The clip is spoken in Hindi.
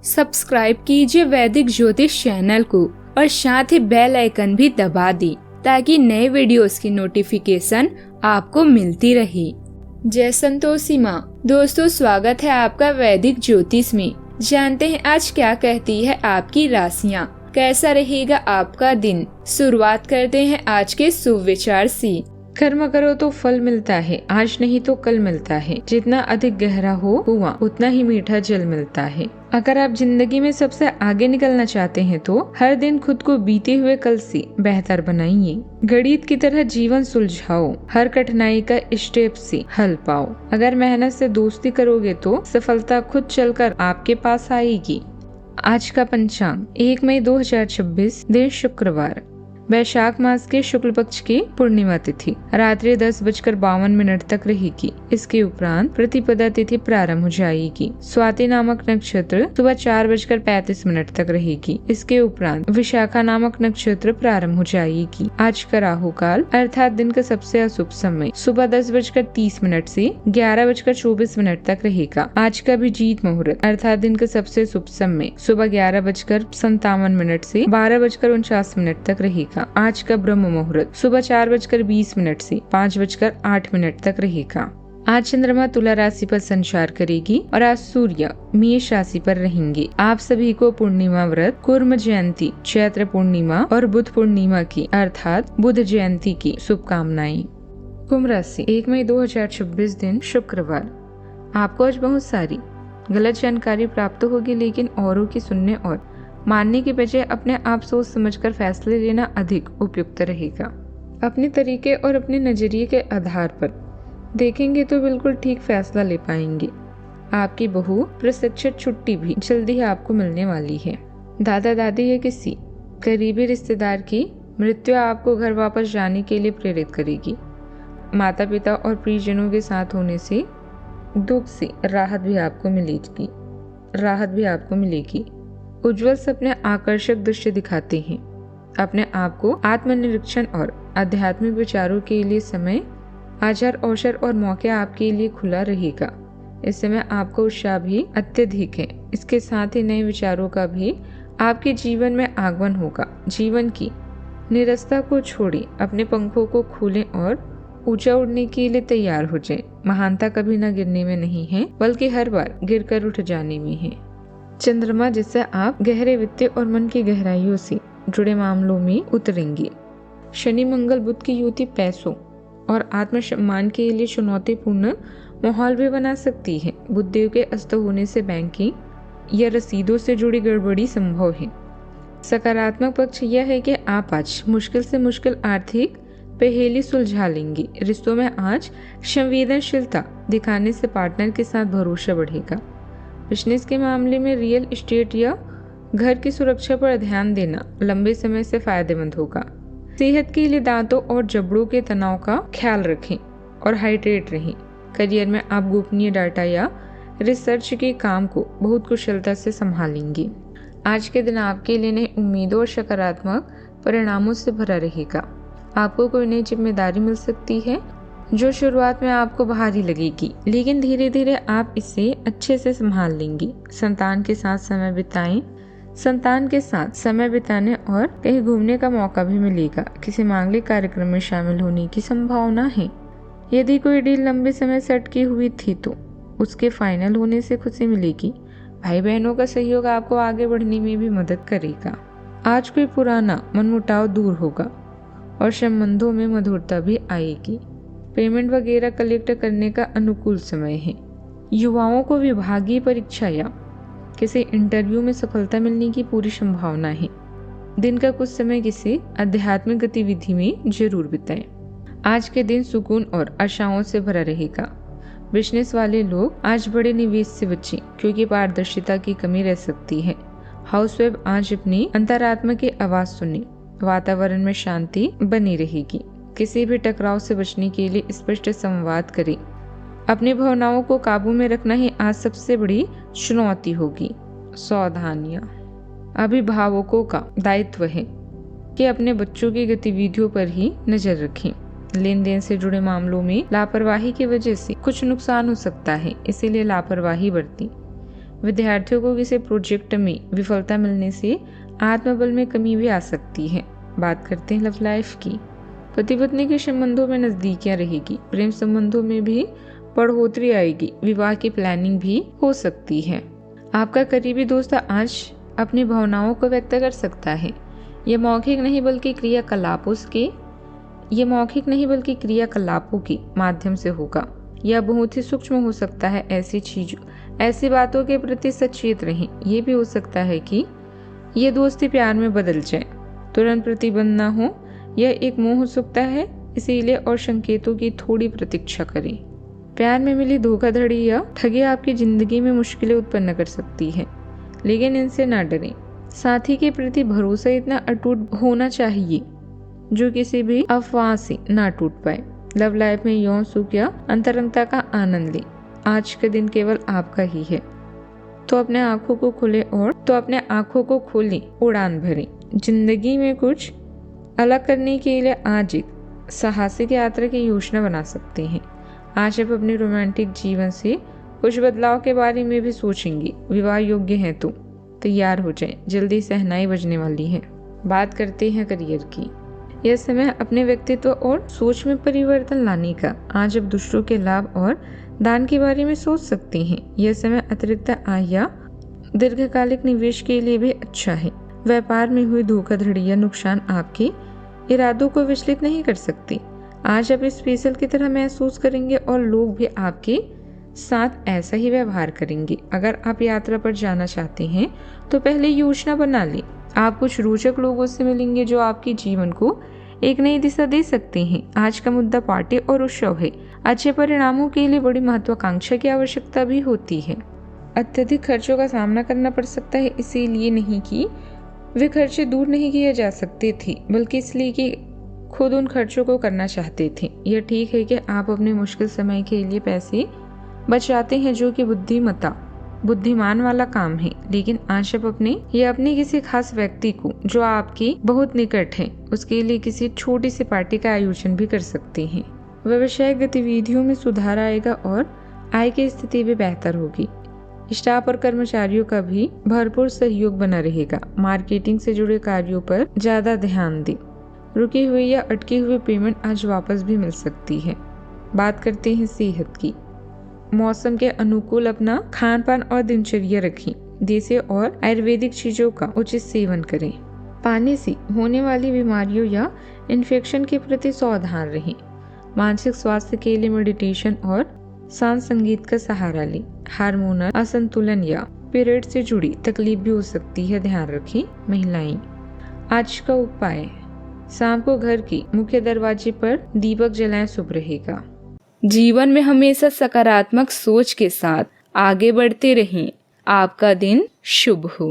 सब्सक्राइब कीजिए वैदिक ज्योतिष चैनल को और साथ ही बेल आइकन भी दबा दी ताकि नए वीडियोस की नोटिफिकेशन आपको मिलती रहे। जय संतोषी माँ। दोस्तों, स्वागत है आपका वैदिक ज्योतिष में। जानते हैं आज क्या कहती है आपकी राशियाँ, कैसा रहेगा आपका दिन। शुरुआत करते हैं आज के शुभ विचार से। कर्म करो तो फल मिलता है, आज नहीं तो कल मिलता है। जितना अधिक गहरा हो कुआं उतना ही मीठा जल मिलता है। अगर आप जिंदगी में सबसे आगे निकलना चाहते हैं तो हर दिन खुद को बीते हुए कल से बेहतर बनाइए। गणित की तरह जीवन सुलझाओ, हर कठिनाई का स्टेप से हल पाओ। अगर मेहनत से दोस्ती करोगे तो सफलता खुद चलकर आपके पास आएगी। आज का पंचांग 1 मई 2026, दिन शुक्रवार, वैशाख मास के शुक्ल पक्ष की पूर्णिमा तिथि रात्रि 10:52 तक रहेगी। इसके उपरांत प्रतिपदा तिथि प्रारंभ हो जाएगी। स्वाति नामक नक्षत्र सुबह 4:35 तक रहेगी। इसके उपरांत विशाखा नामक नक्षत्र प्रारंभ हो जाएगी। आज का राहु काल अर्थात दिन का सबसे अशुभ समय सुबह 10:30 से 11:24 तक रहेगा। आज का अभिजीत मुहूर्त अर्थात दिन का सबसे शुभ समय सुबह 11:57 से 12:49 तक रहेगा। आज का ब्रह्म मुहूर्त सुबह 4:20 से 5:08 तक रहेगा। आज चंद्रमा तुला राशि पर संचार करेगी और आज सूर्य मेष राशि पर रहेंगे। आप सभी को पूर्णिमा व्रत, कुर्म जयंती, चैत्र पूर्णिमा और बुध पूर्णिमा की अर्थात बुध जयंती की शुभकामनाएं। कुंभ राशि 1 मई 2026, दिन शुक्रवार। आपको आज बहुत सारी गलत जानकारी प्राप्त होगी, लेकिन औरों की सुनने और मानने की बजाय अपने आप सोच समझकर फैसले लेना अधिक उपयुक्त रहेगा। अपने तरीके और अपने नजरिए के आधार पर देखेंगे तो बिल्कुल ठीक फैसला ले पाएंगे। आपकी बहु प्रशिक्षित छुट्टी भी जल्दी आपको मिलने वाली है। दादा दादी या किसी करीबी रिश्तेदार की मृत्यु आपको घर वापस जाने के लिए प्रेरित करेगी। माता पिता और प्रियजनों के साथ होने से दुख से राहत भी आपको मिलेगी। उज्जवल सपने आकर्षक दृश्य दिखाते हैं। अपने आप को आत्मनिरीक्षण और आध्यात्मिक विचारों के लिए समय, आचार अवसर और मौके आपके लिए खुला रहेगा। इस समय आपका उत्साह भी अत्यधिक है। इसके साथ ही नए विचारों का भी आपके जीवन में आगमन होगा। जीवन की निरस्ता को छोड़ें, अपने पंखों को खोलें और ऊंचा उड़ने के लिए तैयार हो जाएं। महानता कभी न गिरने में नहीं है, बल्कि हर बार गिरकर उठ जाने में है। चंद्रमा, जिससे आप गहरे वित्तीय और मन की गहराइयों से जुड़े मामलों में उतरेंगे। शनि मंगल बुध की युति पैसों और आत्मसम्मान के लिए चुनौतीपूर्ण माहौल भी बना सकती है। बुधदेव के अस्त होने से बैंकिंग या रसीदों से जुड़ी गड़बड़ी संभव है। सकारात्मक पक्ष यह है कि आप आज मुश्किल से मुश्किल आर्थिक पहेली सुलझा लेंगे। रिश्तों में आज संवेदनशीलता दिखाने से पार्टनर के साथ भरोसा बढ़ेगा। बिजनेस के मामले में रियल एस्टेट या घर की सुरक्षा पर ध्यान देना लंबे समय से फायदेमंद होगा। सेहत के लिए दांतों और जबड़ों के तनाव का ख्याल रखें और हाइड्रेट रहें। करियर में आप गोपनीय डाटा या रिसर्च के काम को बहुत कुशलता से संभालेंगे। आज के दिन आपके लिए नई उम्मीदों और सकारात्मक परिणामों से भरा रहेगा। आपको कोई नई जिम्मेदारी मिल सकती है जो शुरुआत में आपको भारी लगेगी, लेकिन धीरे धीरे आप इसे अच्छे से संभाल लेंगी। संतान के साथ समय बिताने और कहीं घूमने का मौका भी मिलेगा। किसी मांगलिक कार्यक्रम में शामिल होने की संभावना है। यदि कोई डील लंबे समय से अटकी हुई थी तो उसके फाइनल होने से खुशी मिलेगी। भाई बहनों का सहयोग आपको आगे बढ़ने में भी मदद करेगा। आज कोई पुराना मनमुटाव दूर होगा और संबंधों में मधुरता भी आएगी। पेमेंट वगैरह कलेक्ट करने का अनुकूल समय है। युवाओं को विभागीय परीक्षा या किसी इंटरव्यू में सफलता मिलने की पूरी संभावना है। दिन का कुछ समय किसी आध्यात्मिक गतिविधि में जरूर बिताएं। आज के दिन सुकून और आशाओं से भरा रहेगा। बिजनेस वाले लोग आज बड़े निवेश से बचें, क्योंकि पारदर्शिता की कमी रह सकती है। हाउसवाइफ आज अपनी अंतरात्मा की आवाज सुने। वातावरण में शांति बनी रहेगी। किसी भी टकराव से बचने के लिए स्पष्ट संवाद करें। अपनी भावनाओं को काबू में रखना ही आज सबसे बड़ी चुनौती होगी। सावधानियां। अभिभावकों का दायित्व है कि अपने बच्चों की गतिविधियों पर ही नजर रखें। लेन देन से जुड़े मामलों में लापरवाही की वजह से कुछ नुकसान हो सकता है, इसीलिए लापरवाही बरतें। विद्यार्थियों को किसी प्रोजेक्ट में विफलता मिलने से आत्मबल में कमी भी आ सकती है। बात करते हैं लव लाइफ की। पति पत्नी के संबंधों में नजदीकियां रहेगी, प्रेम संबंधों में भी बढ़ोतरी आएगी, विवाह की प्लानिंग भी हो सकती है। आपका करीबी दोस्त आज अपनी भावनाओं को व्यक्त कर सकता है। यह मौखिक नहीं बल्कि क्रियाकलापों के माध्यम से होगा। यह बहुत ही सूक्ष्म हो सकता है। ऐसी बातों के प्रति सचेत रहें। ये भी हो सकता है कि ये दोस्ती प्यार में बदल जाए। तुरंत प्रतिबंध ना हो, यह एक मोह हो सकता है, इसीलिए और संकेतों की थोड़ी प्रतीक्षा करें। प्यार में मिली धोखाधड़ी या ठगी आपकी जिंदगी में मुश्किलें उत्पन्न कर सकती है, लेकिन इनसे ना डरें। साथी के प्रति भरोसा इतना अटूट होना चाहिए जो किसी भी अफवाह से ना टूट पाए। लव लाइफ में यौन सुख या अंतरंगता का आनंद लें। आज का दिन केवल आपका ही है, तो अपने आंखों को खोलें, उड़ान भरें। जिंदगी में कुछ अलग करने के लिए आज एक साहसिक यात्रा की योजना बना सकते हैं। आज आप अपने रोमांटिक जीवन से कुछ बदलाव के बारे में भी सोचेंगे। विवाह योग्य हैं तो तैयार हो जाएं, जल्दी शहनाई बजने वाली है। बात करते हैं करियर की। यह समय अपने व्यक्तित्व और सोच में परिवर्तन लाने का। आज आप दूसरों के लाभ और दान के बारे में सोच सकते हैं। यह समय अतिरिक्त आय या दीर्घकालिक निवेश के लिए भी अच्छा है। व्यापार में हुई धोखाधड़ी या नुकसान आपके इरादों को विचलित नहीं कर सकते। आज आप स्पेशल की तरह महसूस करेंगे और लोग भी आपके साथ ऐसा ही व्यवहार करेंगे। अगर आप यात्रा पर जाना चाहते हैं तो पहले योजना बना लें। आप कुछ रोचक लोगों से मिलेंगे जो आपके जीवन को एक नई दिशा दे सकते हैं। आज का मुद्दा पार्टी और उत्सव है। अच्छे परिणामों के लिए बड़ी महत्वाकांक्षा की आवश्यकता भी होती है। अत्यधिक खर्चों का सामना करना पड़ सकता है, इसीलिए नहीं कि वे खर्चे दूर नहीं किए जा सकते थे, बल्कि इसलिए कि खुद उन खर्चों को करना चाहते थे। यह ठीक है कि आप अपने मुश्किल समय के लिए पैसे बचाते हैं, जो कि बुद्धिमान वाला काम है। लेकिन आज आप अपने किसी खास व्यक्ति को जो आपके बहुत निकट है, उसके लिए किसी छोटी सी पार्टी का आयोजन भी कर सकते हैं। व्यवसायिक गतिविधियों में सुधार आएगा और आय की स्थिति भी बेहतर होगी। स्टाफ और कर्मचारियों का भी भरपूर सहयोग बना रहेगा। मार्केटिंग से जुड़े कार्यों पर ज्यादा ध्यान दें। रुकी हुई या अटकी हुई पेमेंट आज वापस भी मिल सकती है। बात करते हैं सेहत की। मौसम के अनुकूल अपना खान पान और दिनचर्या रखें। देसी और आयुर्वेदिक चीजों का उचित सेवन करें। पानी से होने वाली बीमारियों या इन्फेक्शन के प्रति सावधान रहें। मानसिक स्वास्थ्य के लिए मेडिटेशन और शांत संगीत का सहारा लें। हार्मोनल असंतुलन या पीरियड से जुड़ी तकलीफ भी हो सकती है, ध्यान रखें महिलाएं। आज का उपाय, शाम को घर के मुख्य दरवाजे पर दीपक जलाएं, शुभ रहेगा। जीवन में हमेशा सकारात्मक सोच के साथ आगे बढ़ते रहें। आपका दिन शुभ हो।